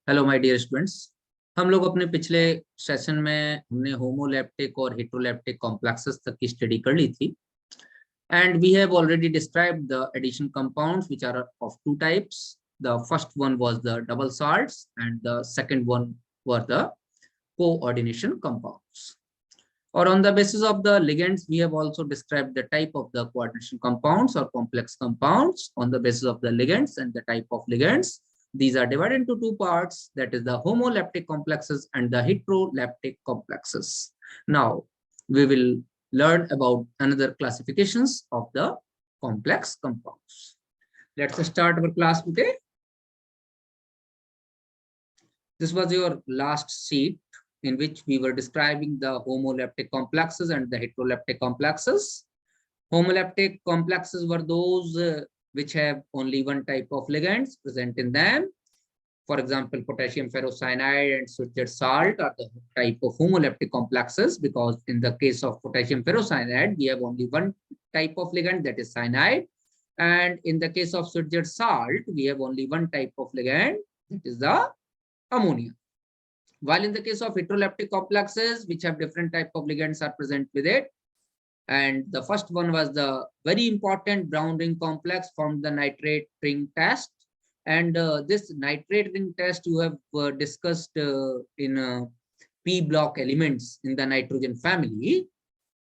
Hello my dear students. हम लोग अपने पिछले सेशन में हमने होमोलैप्टिक और हेटेरोलैप्टिक कॉम्प्लेक्सेस तक की स्टडी कर ली थी and we have already described the addition compounds which are of two types. The first one was the double salts and the second one were the coordination compounds. Or on the basis of the ligands, we have also described the type of the coordination compounds or complex compounds on the basis of the ligands and the type of ligands. These are divided into two parts, that is the homolaptic complexes and the heterolaptic complexes. Now, we will learn about another classifications of the complex compounds. Let's start our class today. This was your last sheet in which we were describing the homolaptic complexes and the heterolaptic complexes. Homolaptic complexes were those which have only one type of ligands present in them. For example, potassium ferrocyanide and Switzer salt are the type of homolaptic complexes, because in the case of potassium ferrocyanide, we have only one type of ligand, that is cyanide. And in the case of Switzer salt, we have only one type of ligand, that is the ammonia. While in the case of heterolaptic complexes, which have different type of ligands are present with it, and the first one was the very important brown ring complex from the nitrate ring test. And this nitrate ring test you have discussed in p block elements in the nitrogen family,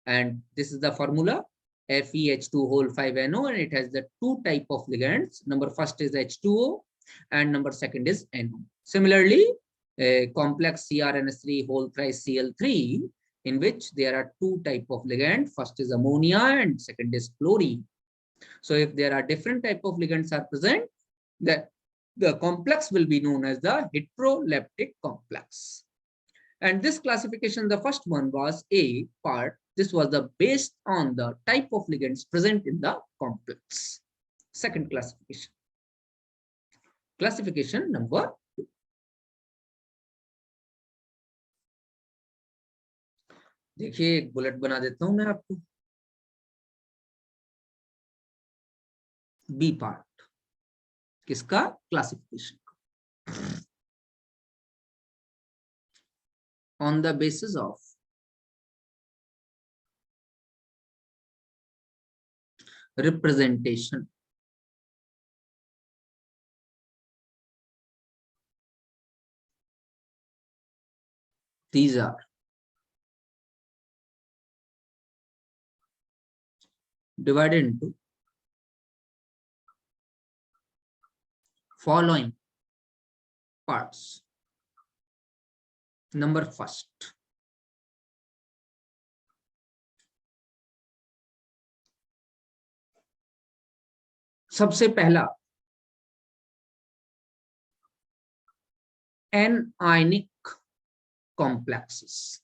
and this is the formula FeH2 whole 5NO, and it has the two type of ligands. Number first is H2O and number second is NO. Similarly, a complex CrNS3 whole thrice Cl3, in which there are two type of ligand. First is ammonia and second is chlorine. So if there are different type of ligands are present, the complex will be known as the heterolaptic complex. And this classification, the first one was A part. This was the based on the type of ligands present in the complex. Second classification. Classification number 2. देखिए एक bullet बना देता हूं मैं आपको. B part किसका? Classification का. On the basis of representation, these are divided into following parts. Number first, सबसे पहला anionic complexes.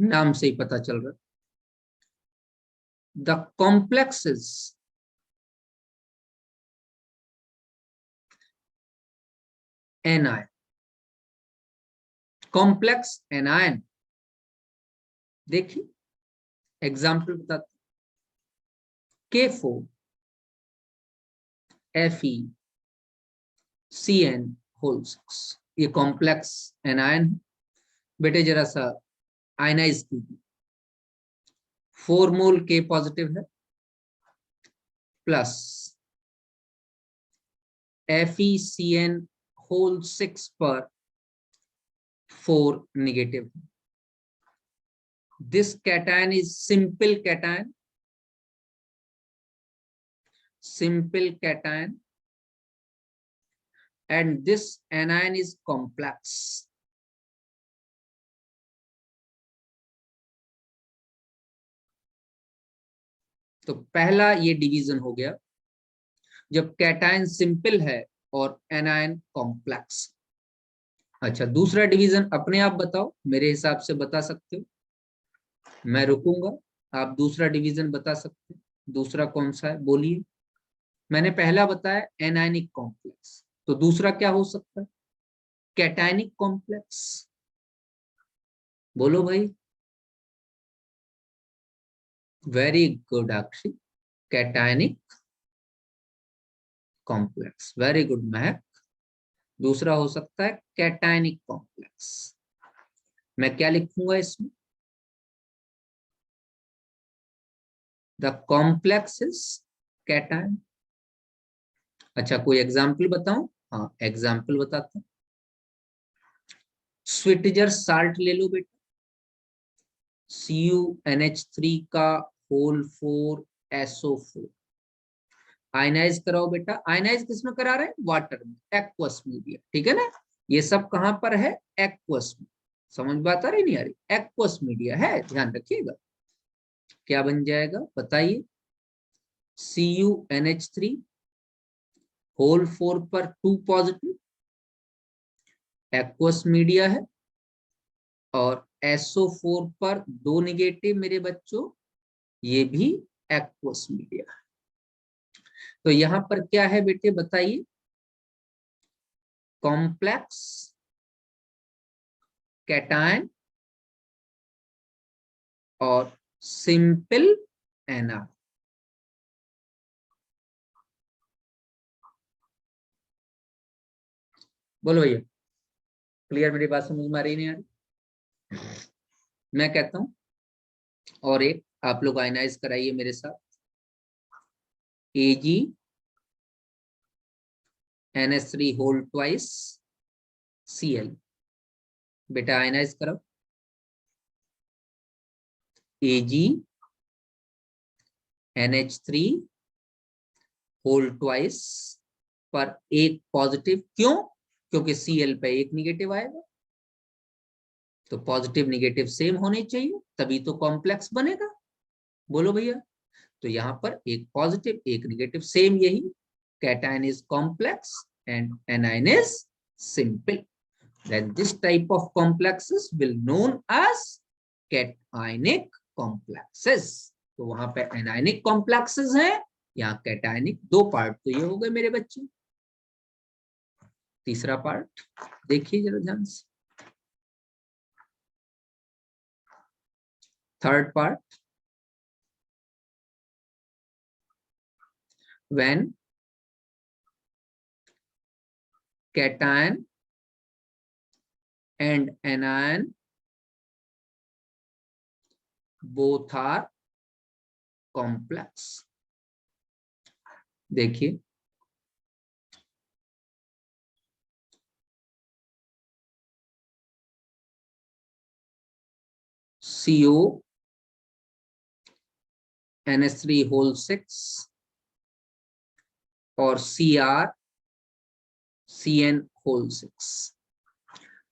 नाम से ही पता चल रहा है. The complexes anion, complex anion. देखिए एग्जाम्पल बताते. K4 FeCN whole 6, ये कॉम्प्लेक्स एनायन है. बेटे जरा सा आयनाइज कीजिए. 4 मोल K पॉजिटिव है प्लस FeCN whole 6 पर 4 नेगेटिव है. This cation is simple cation. Simple cation. And this anion is complex. तो पहला ये डिवीजन हो गया जब कैटायन सिंपल है और एनायन कॉम्प्लेक्स. अच्छा, दूसरा डिवीजन अपने आप बताओ, मेरे हिसाब से बता सकते हो. मैं रुकूंगा, आप दूसरा डिवीजन बता सकते हो. दूसरा कौन सा है बोलिए. मैंने पहला बताया एनायनिक कॉम्प्लेक्स, तो दूसरा क्या हो सकता है? Cationic complex. बोलो भाई. Very good Akshay, cationic complex. Very good महक। दूसरा हो सकता है कैटायनिक कॉम्प्लेक्स। मैं क्या लिखूंगा इसमें? The complex is cation. अच्छा, कोई एग्जाम्पल बताऊं? हाँ, एग्जाम्पल बताता हूं। स्वीटजर साल्ट ले लो बेटा, CuNH3 का होल 4 SO4। आयनाइज कराओ बेटा। आयनाइज किसमें करा रहे हैं? वाटर में, एक्वस मीडिया। ठीक है ना? ये सब कहां पर है? एक्वस में। समझ बात आ रही नहीं आ रही? एक्वस मीडिया है, ध्यान रखिएगा। क्या बन जाएगा बताइए? CuNH3 होल 4 पर 2 पॉजिटिव, एक्वस मीडिया है, और SO4 पर 2 निगेटिव मेरे बच्चों, ये भी एक्वस मीडिया है। तो यहां पर क्या है बेटे बताइए? कॉम्प्लेक्स कैटायन और सिंपल एना। बोलो भैया, क्लियर? मेरी बात समझ में आ रही नहीं आ रही? मैं कहता हूं और एक आप लोग आयनाइज कराइए मेरे साथ। AgNH3 whole twice Cl। बेटा आयनाइज करो। AgNH3 होल ट्वाइस पर एक पॉजिटिव। क्यों? क्योंकि Cl पे एक निगेटिव आएगा, तो पॉजिटिव निगेटिव सेम होने चाहिए, तभी तो कॉम्प्लेक्स बनेगा। बोलो भैया। तो यहाँ पर एक पॉजिटिव एक निगेटिव सेम, यही cation is complex and anion is simple. Then this type of complexes will known as cationic complexes। तो वहां पे एनायनिक कॉम्प्लेक्सेस हैं, यहाँ कैटायनिक। दो पार्ट तो ये हो गए मेरे बच्चे। तीसरा पार्ट देखिए जरा ध्यान से। Third part, when cation and anion both are complex। देखिए CONH3 होल 6 और CrCN होल 6।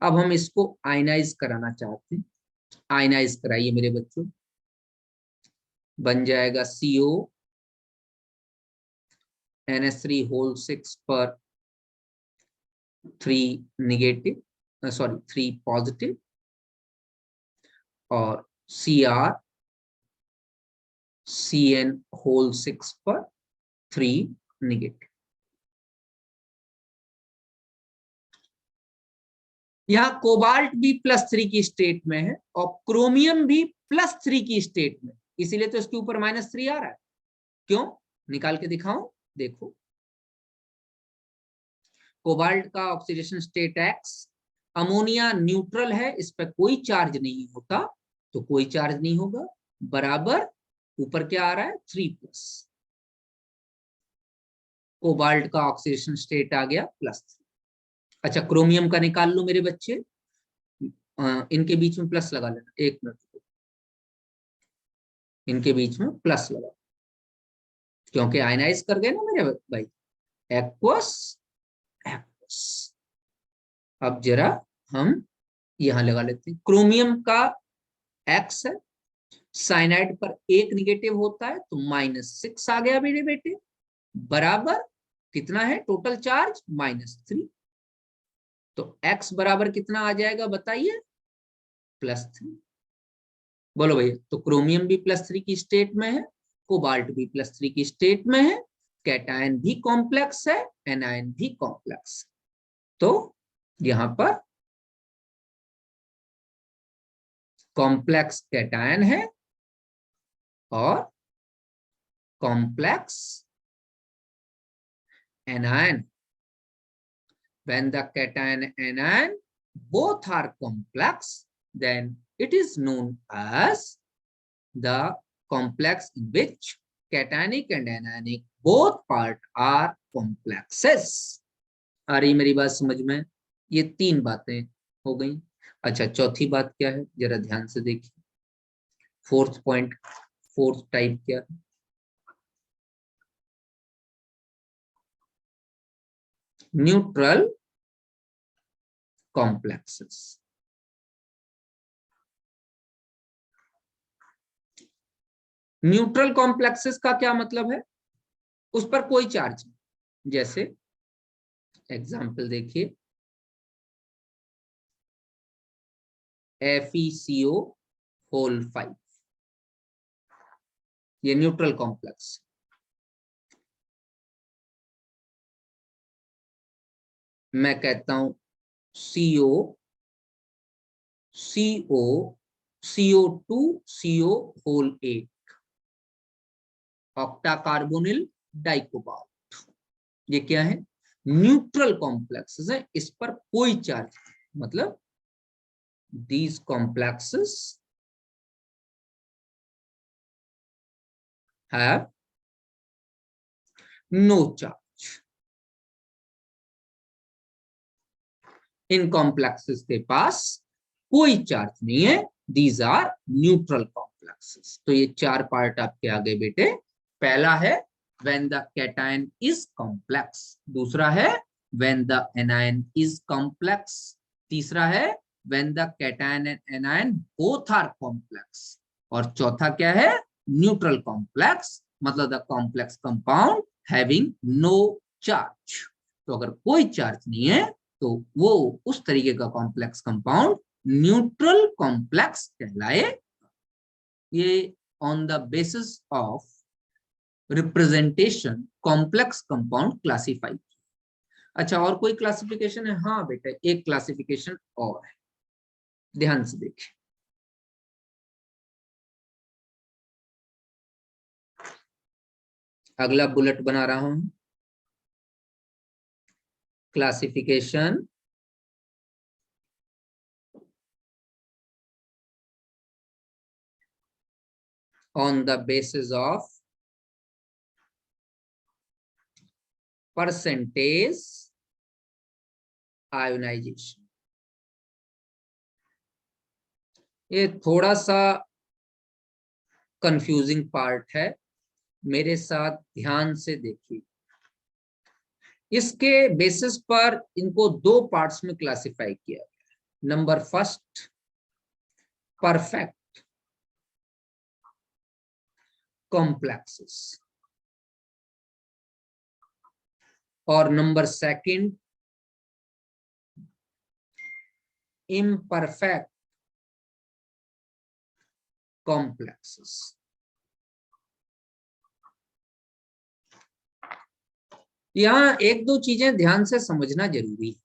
अब हम इसको आयनाइज कराना चाहते हैं। आयनाइज कराइए मेरे बच्चों। बन जाएगा CONH3 होल 6 पर 3 निगेटिव, सॉरी 3 पॉजिटिव, और CrCN होल 6 पर 3 निगेटिव। यहाँ कोबाल्ट भी +3 की स्टेट में है और क्रोमियम भी +3 की स्टेट में, इसीलिए तो इसके ऊपर -3 आ रहा है। क्यों? निकाल के दिखाऊं? देखो, कोबाल्ट का oxidation state X, ammonia neutral है, इस पर कोई चार्ज नहीं होता, तो कोई चार्ज नहीं होगा, बराबर ऊपर क्या आ रहा है? 3+। कोबाल्ट का ऑक्सीडेशन स्टेट आ गया +3। अच्छा, क्रोमियम का निकाल लो मेरे बच्चे। इनके बीच में प्लस लगा लेना, 1 मिनट, इनके बीच में प्लस लगा, क्योंकि आयनाइज कर गए ना मेरे भाई। Aqueous aqueous. अब जरा हम यहां लगा लेते हैं। क्रोमियम का X है, साइनाइड पर 1 निगेटिव होता है, तो -6 आ गया मेरे बेटे, बराबर कितना है टोटल चार्ज? -3। तो X बराबर कितना आ जाएगा बताइए? +3। बोलो भैया। तो क्रोमियम भी +3 की स्टेट में है, कोबाल्ट भी +3 की स्टेट में है, कैटायन भी कॉम्प्लेक्स है, एनायन भी कॉम्प्लेक्स। तो यहां पर कॉम्प्लेक्स कैटायन है और complex anion. When the cation anion both are complex, then it is known as the complex in which cationic and anionic both part are complexes. आ रही मेरी बात समझ में? ये तीन बातें हो गई। अच्छा, चौथी बात क्या है, जरा ध्यान से देखिए। फोर्थ पॉइंट, फोर्थ टाइप क्या है? Neutral complexes. न्यूट्रल कॉम्प्लेक्सेस का क्या मतलब है? उस पर कोई चार्ज नहीं। जैसे एग्जाम्पल देखिए, FeCO होल 5, ये न्यूट्रल कॉम्प्लेक्स। मैं कहता हूं CO CO CO2 CO whole 8, octa carbonyl dicobalt. ये क्या है? न्यूट्रल कॉम्प्लेक्सेस है, इस पर कोई चार्ज, मतलब these complexes have no charge. In complexes के पास कोई चार्ज नहीं है, these are neutral complexes। तो ये चार पार्ट आपके आगे बेटे। पहला है when the cation is complex, दूसरा है when the anion is complex, तीसरा है when the cation and anion both are complex, और चौथा क्या है? न्यूट्रल कॉम्प्लेक्स, मतलब the complex compound having no charge. तो अगर कोई चार्ज नहीं है तो वो उस तरीके का कॉम्प्लेक्स कंपाउंड न्यूट्रल कॉम्प्लेक्स कहलाए। ये on the basis of representation complex compound classify. अच्छा, और कोई क्लासिफिकेशन है? हाँ बेटा, एक क्लासिफिकेशन और है, ध्यान से देखिए। अगला बुलेट बना रहा हूं, classification on the basis of percentage ionization। ये थोड़ा सा कंफ्यूजिंग पार्ट है, मेरे साथ ध्यान से देखिए। इसके बेसिस पर इनको दो पार्ट्स में क्लासिफाई किया गया। नंबर फर्स्ट, परफेक्ट कॉम्प्लेक्सेस, और नंबर सेकंड, इम्परफेक्ट कॉम्प्लेक्सेस। यहां एक दो चीजें ध्यान से समझना जरूरी है।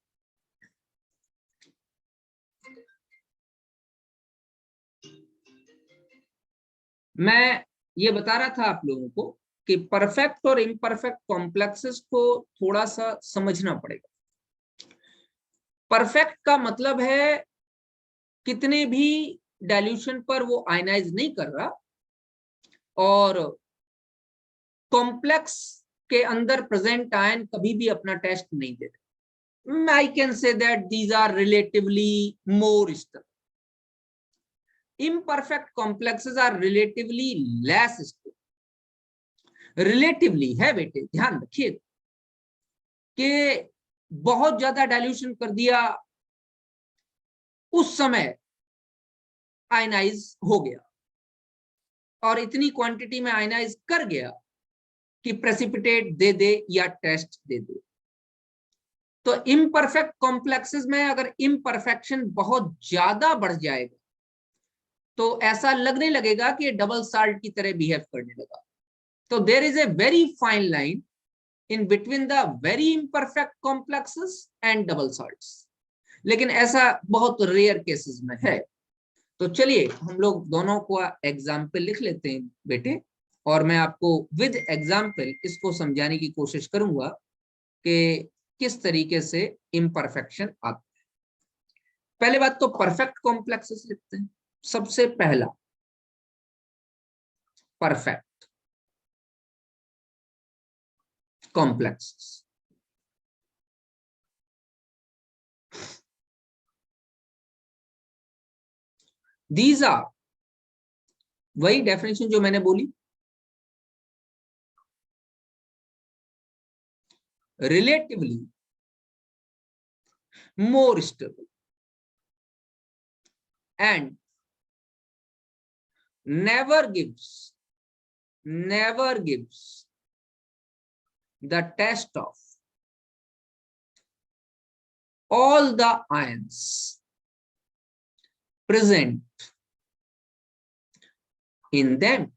मैं ये बता रहा था आप लोगों को कि परफेक्ट और इम्परफेक्ट कॉम्प्लेक्सेस को थोड़ा सा समझना पड़ेगा। परफेक्ट का मतलब है कितने भी डाइल्यूशन पर वो आयनाइज नहीं कर रहा, और कॉम्प्लेक्स के अंदर प्रेजेंट आयन कभी भी अपना टेस्ट नहीं दे रहे। I can say that these are relatively more stable. imperfect complexes are relatively less stable। Relatively है बेटे, ध्यान रखिए कि बहुत ज्यादा डाइल्यूशन कर दिया, उस समय आयनाइज हो गया, और इतनी क्वांटिटी में आयनाइज कर गया कि प्रेसिपिटेट दे दे या टेस्ट दे दे। तो इम्परफेक्ट कॉम्प्लेक्सेस में अगर इम्परफेक्शन बहुत ज्यादा बढ़ जाएगा तो ऐसा लगने लगेगा कि डबल साल्ट की तरह बिहेव करने लगा। तो there is a very fine line in between the very imperfect complexes and double salts, लेकिन ऐसा बहुत रेयर केसेस में है। तो चलिए हम लोग दोनों को एग्जाम्पल लिख लेते हैं बेटे। और मैं आपको विद एग्जाम्पल इसको समझाने की कोशिश करूंगा कि किस तरीके से इम्परफेक्शन आता है। पहले बात तो परफेक्ट कॉम्प्लेक्सेस लिखते हैं। सबसे पहला परफेक्ट कॉम्प्लेक्सेस, दीज आर, वही डेफिनेशन जो मैंने बोली, relatively more stable and never gives the test of all the ions present in them।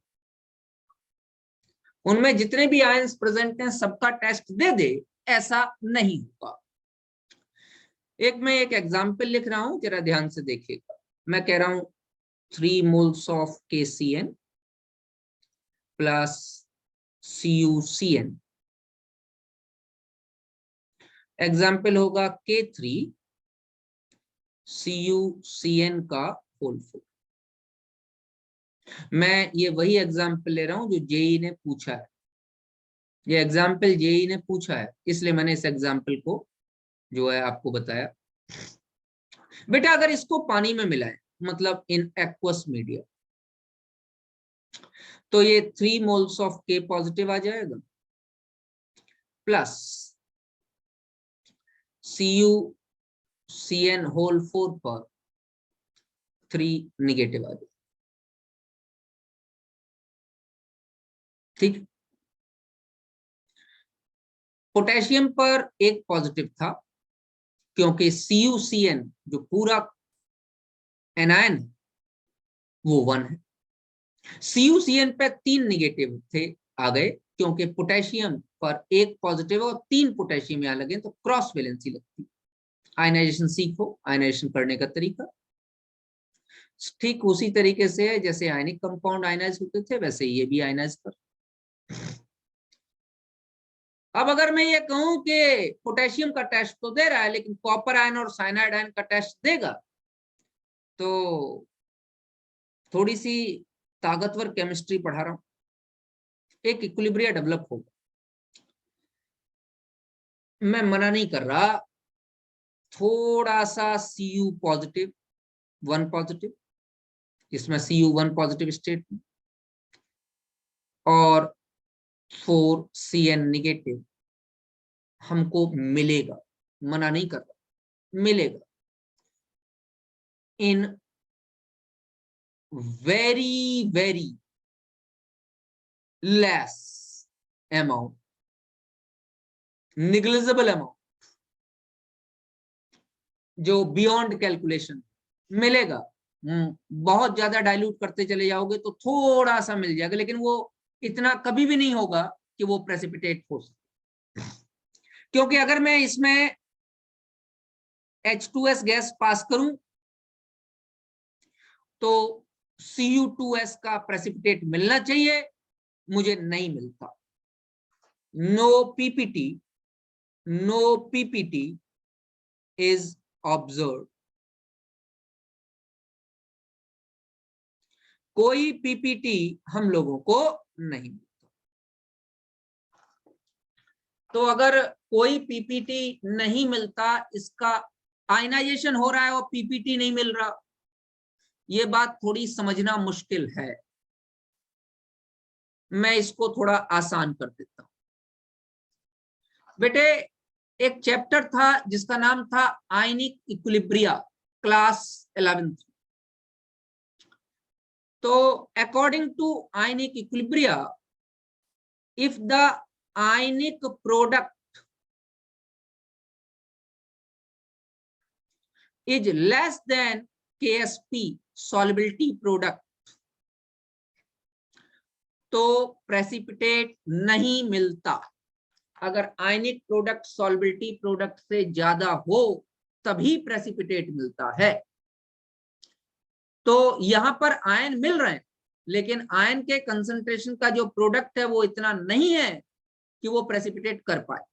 उनमें जितने भी आयंस प्रेजेंट हैं सबका टेस्ट दे दे, ऐसा नहीं होगा। मैं एक एग्जांपल लिख रहा हूं, जरा ध्यान से देखिएगा। मैं कह रहा हूं 3 moles of KCN plus CuCN। Example होगा K3 CuCN का होल 4। मैं ये वही एग्जाम्पल ले रहा हूं जो जेई ने पूछा है। ये एग्जाम्पल जेई ने पूछा है, इसलिए मैंने इस एग्जाम्पल को जो है आपको बताया। बेटा अगर इसको पानी में मिलाएं, मतलब इन एक्वस मीडिया, तो ये 3 moles ऑफ K पॉजिटिव आ जाएगा प्लस CuCN होल 4 पर 3 निगेटिव आ जाएगा। ठीक, पोटेशियम पर एक पॉजिटिव था क्योंकि CuCN जो पूरा एनायन वो 1 है। CuCN पे 3 निगेटिव थे, आ गए क्योंकि पोटेशियम पर एक पॉजिटिव और 3 पोटेशियम यहां लगे तो क्रॉस वैलेंसी लगती। आयनाइजेशन सीखो, आयनाइजेशन करने का तरीका ठीक उसी तरीके से है जैसे आयनिक कंपाउंड आयनाइज होते थे, वैसे ये भी आयनाइज कर। अब अगर मैं ये कहूं कि पोटेशियम का टेस्ट तो दे रहा है लेकिन कॉपर आयन और साइनाइड आयन का टेस्ट देगा, तो थोड़ी सी ताकतवर केमिस्ट्री पढ़ा रहा हूं, एक इक्विलिब्रिया डेवलप होगा। मैं मना नहीं कर रहा, थोड़ा सा Cu पॉजिटिव 1 पॉजिटिव, इसमें Cu 1 पॉजिटिव स्टेट में और 4 Cn निगेटिव हमको मिलेगा, मना नहीं कर रहा, मिलेगा in very very less amount, negligible amount, जो बियॉन्ड कैलकुलेशन मिलेगा। बहुत ज्यादा डाइल्यूट करते चले जाओगे तो थोड़ा सा मिल जाएगा, लेकिन वो इतना कभी भी नहीं होगा कि वो प्रेसिपिटेट हो सके। क्योंकि अगर मैं इसमें H2S गैस पास करूं तो Cu2S का प्रेसिपिटेट मिलना चाहिए, मुझे नहीं मिलता। नो पीपीटी इज ऑब्जर्व, कोई पीपीटी हम लोगों को नहीं मिलता। तो अगर कोई पीपीटी नहीं मिलता, इसका आयनाइजेशन हो रहा है और पीपीटी नहीं मिल रहा, ये बात थोड़ी समझना मुश्किल है। मैं इसको थोड़ा आसान कर देता हूं। बेटे एक चैप्टर था जिसका नाम था आयनिक इक्विलिब्रिया, क्लास 11th। तो according to ionic equilibria, if the ionic product is less than KSP solubility product, तो प्रेसिपिटेट नहीं मिलता। अगर आयनिक प्रोडक्ट सॉल्बिलिटी प्रोडक्ट से ज्यादा हो तभी प्रेसिपिटेट मिलता है। तो यहां पर आयन मिल रहे हैं लेकिन आयन के कंसंट्रेशन का जो प्रोडक्ट है वो इतना नहीं है कि वो प्रेसिपिटेट कर पाए।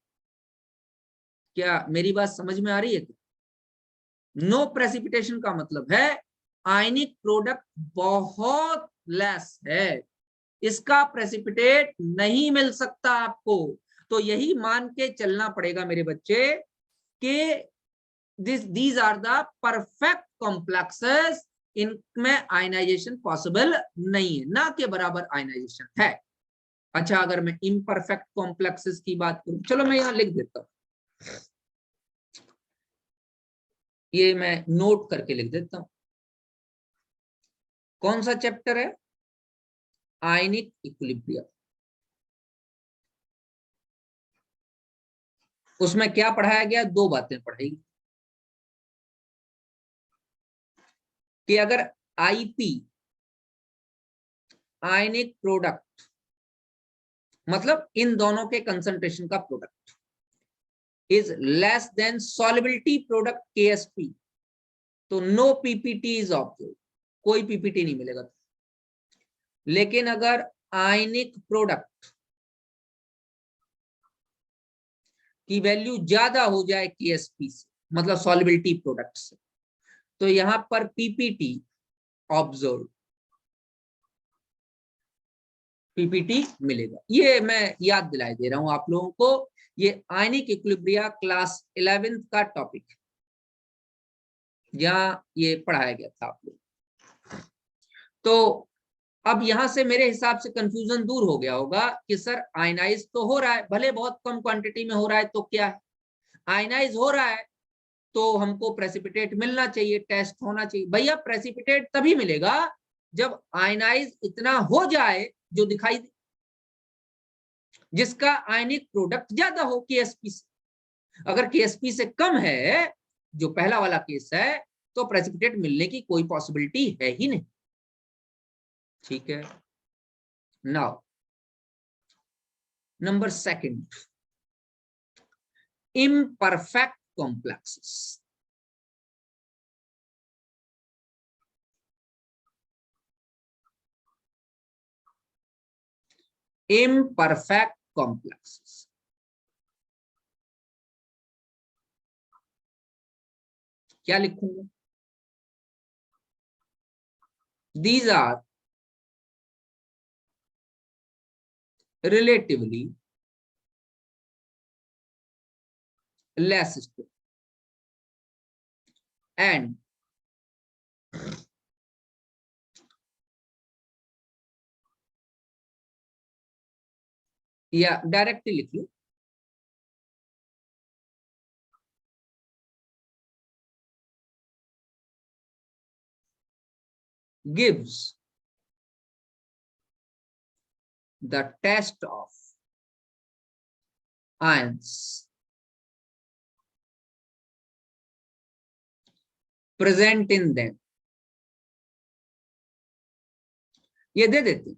क्या मेरी बात समझ में आ रही है? नो प्रेसिपिटेशन का मतलब है आयनिक प्रोडक्ट बहुत लेस है, इसका प्रेसिपिटेट नहीं मिल सकता आपको। तो यही मान के चलना पड़ेगा मेरे बच्चे कि these are the perfect complexes, इनमें आयनाइजेशन पॉसिबल नहीं है, ना के बराबर आयनाइजेशन है। अच्छा, अगर मैं इम्परफेक्ट कॉम्प्लेक्सेस की बात करूं, चलो मैं यहां लिख देता हूं, ये मैं नोट करके लिख देता हूं। कौन सा चैप्टर है? Ionic equilibrium. उसमें क्या पढ़ाया गया? दो बातें पढ़ाई कि अगर आईपी आयनिक प्रोडक्ट मतलब इन दोनों के कंसंट्रेशन का product is less then solubility product Ksp, तो नो पीपीटी इज ऑब्जर्व, कोई पीपीटी नहीं मिलेगा। लेकिन अगर आयनिक प्रोडक्ट की वैल्यू ज्यादा हो जाए केएसपी से, मतलब सॉल्युबिलिटी प्रोडक्ट से, तो यहां पर पीपीटी ऑब्जर्व, पीपीटी मिलेगा। ये मैं याद दिलाए दे रहा हूं आप लोगों को, ये आयनिक इक्विलिब्रिया क्लास 11th का टॉपिक है, जहां ये पढ़ाया गया था आप लोग। तो अब यहां से मेरे हिसाब से कंफ्यूजन दूर हो गया होगा कि सर आयनाइज तो हो रहा है, भले बहुत कम क्वांटिटी में हो रहा है, तो क्या है, आयनाइज हो रहा है तो हमको प्रेसिपिटेट मिलना चाहिए, टेस्ट होना चाहिए। भैया प्रेसिपिटेट तभी मिलेगा जब आयनाइज इतना हो जाए जो दिखाई दे, जिसका आयनिक प्रोडक्ट ज्यादा हो केएसपी से। अगर केएसपी से कम है, जो पहला वाला केस है, तो प्रेसिपिटेट मिलने की कोई पॉसिबिलिटी है ही नहीं। ठीक है, now number second, imperfect complexes. Imperfect complexes. क्या लिखूंगा? These are relatively less stable and या डायरेक्टली लिख लो, gives the test of ions present in them. ये दे देते,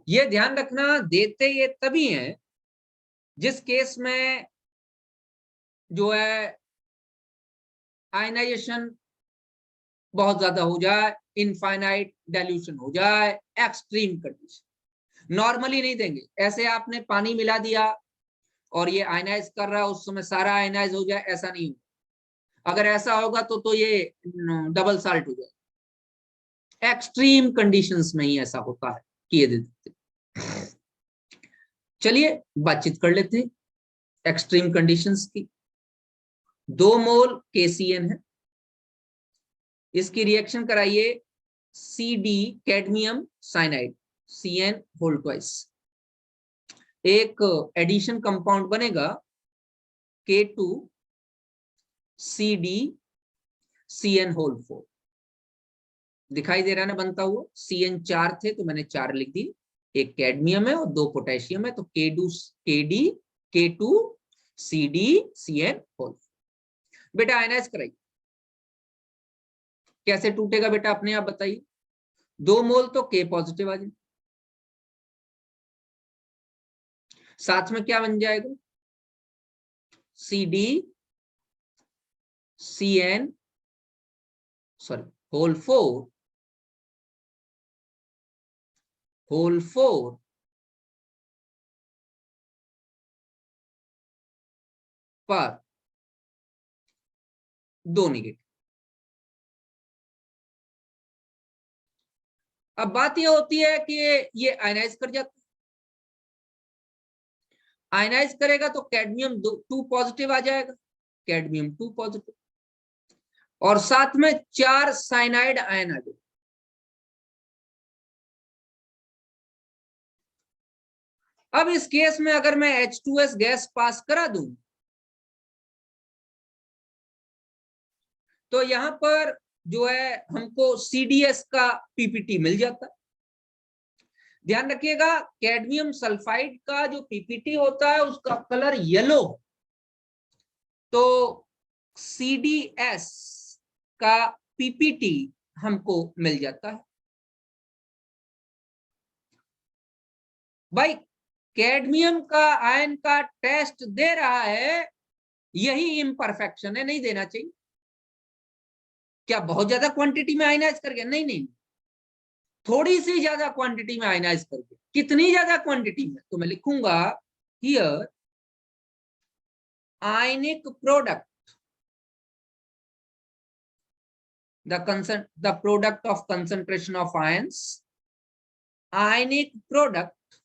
ये ध्यान रखना, देते ये तभी हैं जिस केस में जो है आयनाइजेशन बहुत ज्यादा हो जाए, इनफाइनाइट डाइल्यूशन हो जाए, एक्सट्रीम कंडीशन। नॉर्मली नहीं देंगे, ऐसे आपने पानी मिला दिया और ये आयनाइज कर रहा है, उस समय सारा आयनाइज हो जाए, ऐसा नहीं होगा। अगर ऐसा होगा तो ये डबल साल्ट हो जाए। एक्सट्रीम कंडीशंस में ही ऐसा होता है कि ये दे देते। चलिए बातचीत कर लेते हैं एक्सट्रीम कंडीशंस की। 2 मोल KCN है, इसकी रिएक्शन कराइए CD cadmium cyanide CN whole twice, एक एडिशन कंपाउंड बनेगा K2 CD CN होल 4। दिखाई दे रहा है ना बनता हुआ? CN 4 थे तो मैंने 4 लिख दी, एक कैडमियम है और 2 पोटेशियम है, तो K2 CD CN होल। बेटा आयनाइज कराइए, कैसे टूटेगा बेटा अपने आप बताइए? 2 मोल तो K पॉजिटिव आ जाए, साथ में क्या बन जाएगा? CD CN sorry whole 4 whole 4 पर 2 नेगेटिव। अब बात यह होती है कि ये आयनाइज कर जाता है, आयनाइज करेगा तो कैडमियम 2 पॉजिटिव आ जाएगा, कैडमियम 2 पॉजिटिव, और साथ में 4 साइनाइड आयन आ जाएगा। अब इस केस में अगर मैं H2S गैस पास करा दूं तो यहां पर जो है हमको CDS का PPT मिल जाता है। ध्यान रखिएगा, कैडमियम सल्फाइड का जो PPT होता है उसका कलर येलो, तो CDS का PPT हमको मिल जाता है। भाई कैडमियम का आयन का टेस्ट दे रहा है, यही इम्परफेक्शन है, नहीं देना चाहिए। क्या बहुत ज्यादा क्वांटिटी में आयनाइज कर गया? नहीं नहीं, थोड़ी सी ज्यादा क्वांटिटी में आयनाइज कर गया। कितनी ज्यादा क्वांटिटी में? तो मैं लिखूंगा here ionic product, the product of concentration of ions, ionic product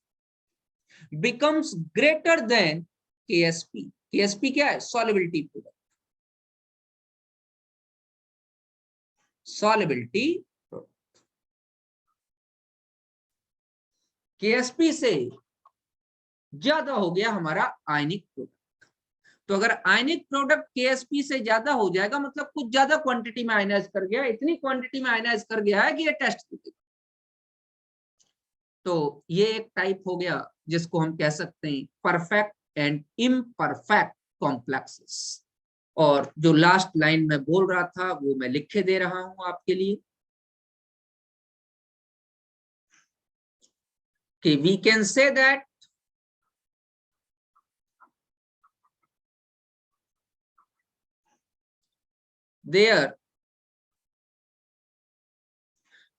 becomes greater than KSP। KSP क्या है? solubility product, solubility product। KSP से ज्यादा हो गया हमारा आयनिक प्रोडक्ट। तो अगर आयनिक प्रोडक्ट KSP से ज्यादा हो जाएगा मतलब कुछ ज्यादा क्वांटिटी में आयनाइज कर गया, इतनी क्वांटिटी में आयनाइज कर गया है कि ये टेस्ट देगा। तो ये एक टाइप हो गया जिसको हम कह सकते हैं परफेक्ट एंड इम्परफेक्ट कॉम्प्लेक्सेस। और जो लास्ट लाइन में बोल रहा था वो मैं लिखे दे रहा हूं आपके लिए कि we can say that there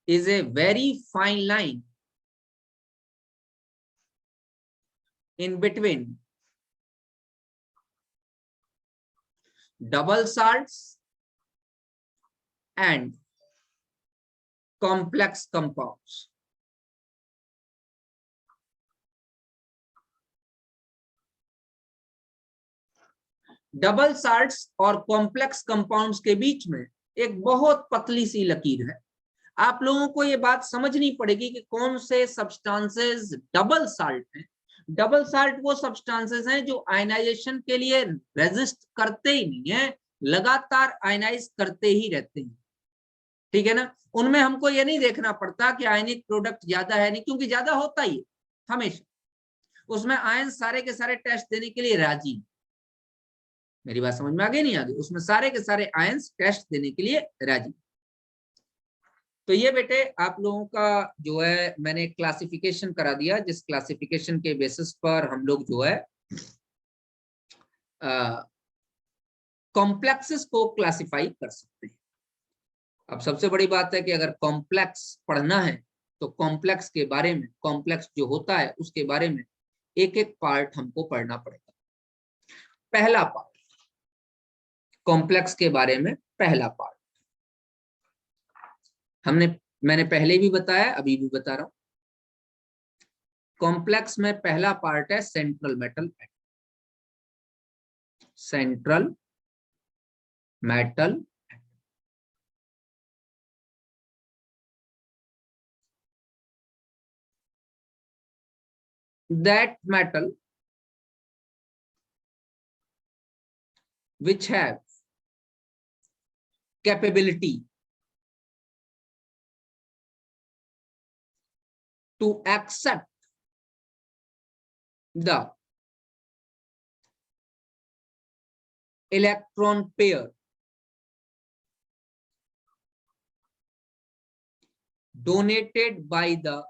is a very fine line in between double salts and complex compounds। Double salts और कॉम्प्लेक्स कंपाउंड्स के बीच में एक बहुत पतली सी लकीर है। आप लोगों को ये बात समझनी पड़ेगी कि कौन से सब्सटेंसेस डबल साल्ट हैं। डबल साल्ट वो सब्सटेंसेस हैं जो आयनाइजेशन के लिए रेजिस्ट करते ही नहीं है, लगातार आयनाइज करते ही रहते हैं, ठीक है ना। उनमें हमको ये नहीं देखना पड़ता कि आयनिक प्रोडक्ट ज्यादा है नहीं, क्योंकि ज्यादा होता ही है हमेशा, उसमें आयन सारे के सारे टेस्ट देने के लिए राजी। मेरी बात समझ में आ गई नहीं आ गई? उसमें सारे के सारे आयंस टेस्ट देने के लिए राजी। तो ये बेटे आप लोगों का जो है मैंने क्लासिफिकेशन करा दिया, जिस क्लासिफिकेशन के बेसिस पर हम लोग जो है कॉम्प्लेक्सेस को क्लासिफाई कर सकते हैं। अब सबसे बड़ी बात है कि अगर कॉम्प्लेक्स पढ़ना है तो कॉम्प्लेक्स के बारे में, कॉम्प्लेक्स जो होता है उसके बारे में एक एक पार्ट हमको पढ़ना पड़ेगा। पहला पार्ट कॉम्प्लेक्स के बारे में, पहला पार्ट मैंने पहले भी बताया, अभी भी बता रहा हूं। कॉम्प्लेक्स में पहला पार्ट है central metal atom. Central metal that metal which have capability to accept the electron pair donated by the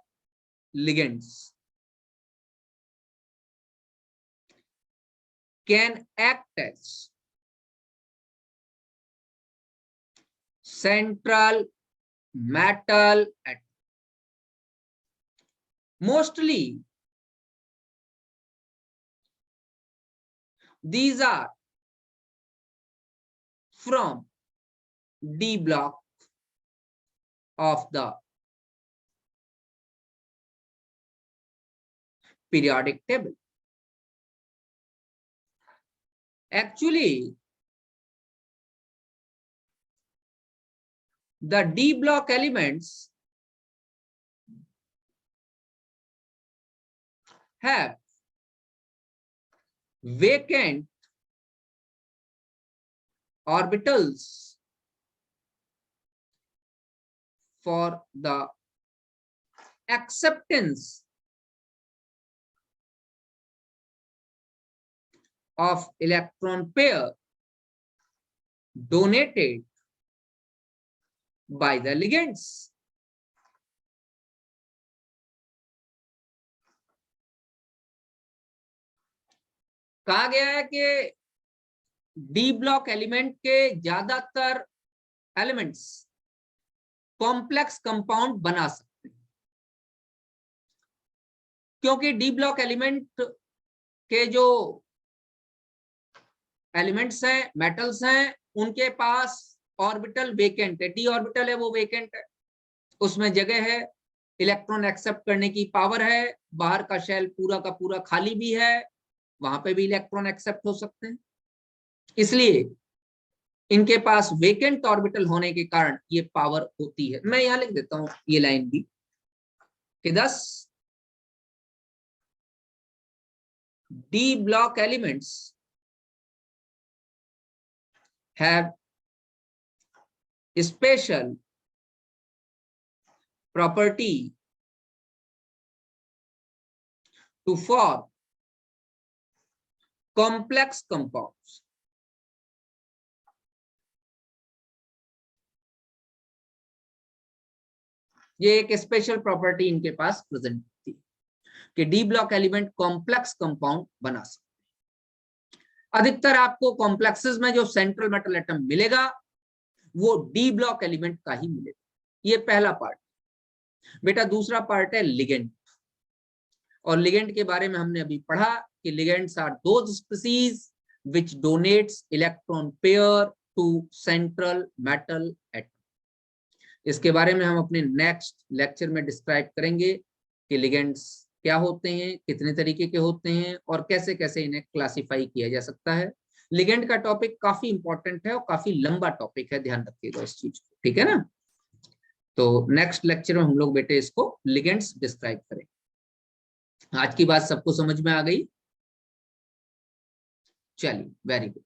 ligands can act as central metal atom। Mostly these are from D block of the periodic table. Actually, the D block elements have vacant orbitals for the acceptance of electron pair donated by the ligands. कहा गया है कि D block element के ज्यादातर elements complex compound बना सकते हैं, क्योंकि डी ब्लॉक एलिमेंट के जो एलिमेंट्स हैं, मेटल्स हैं, उनके पास ऑर्बिटल वेकेंट है, डी ऑर्बिटल है वो वेकेंट है, उसमें जगह है, इलेक्ट्रॉन एक्सेप्ट करने की पावर है, बाहर का शेल पूरा का पूरा खाली भी है, वहां पे भी इलेक्ट्रॉन एक्सेप्ट हो सकते हैं। इसलिए इनके पास वेकेंट ऑर्बिटल होने के कारण ये पावर होती है। मैं यहां लिख देता हूं ये लाइन भी कि 10 D block elements have special property to form complex compounds. ये एक स्पेशल प्रॉपर्टी इनके पास प्रेजेंट थी कि D block element complex compound बना सकते हैं। अधिकतर आपको कॉम्प्लेक्सेस में जो सेंट्रल मेटल एटम मिलेगा वो डी ब्लॉक एलिमेंट का ही मिलेगा। ये पहला पार्ट। बेटा दूसरा पार्ट है लिगेंड, और लिगेंड के बारे में हमने अभी पढ़ा कि ligands are those species which donates electron pair to central metal atom. इसके बारे में हम अपने नेक्स्ट लेक्चर में डिस्क्राइब करेंगे कि लिगेंड्स क्या होते हैं, कितने तरीके के होते हैं और कैसे कैसे इन्हें क्लासिफाई किया जा सकता है। लिगेंड का टॉपिक काफी इंपॉर्टेंट है और काफी लंबा टॉपिक है, ध्यान रखिएगा इस चीज को, ठीक है ना। तो नेक्स्ट लेक्चर में हम लोग बेटे इसको लिगेंड्स डिस्क्राइब करेंगे। आज की बात सबको समझ में आ गई? चलिए, वेरी गुड।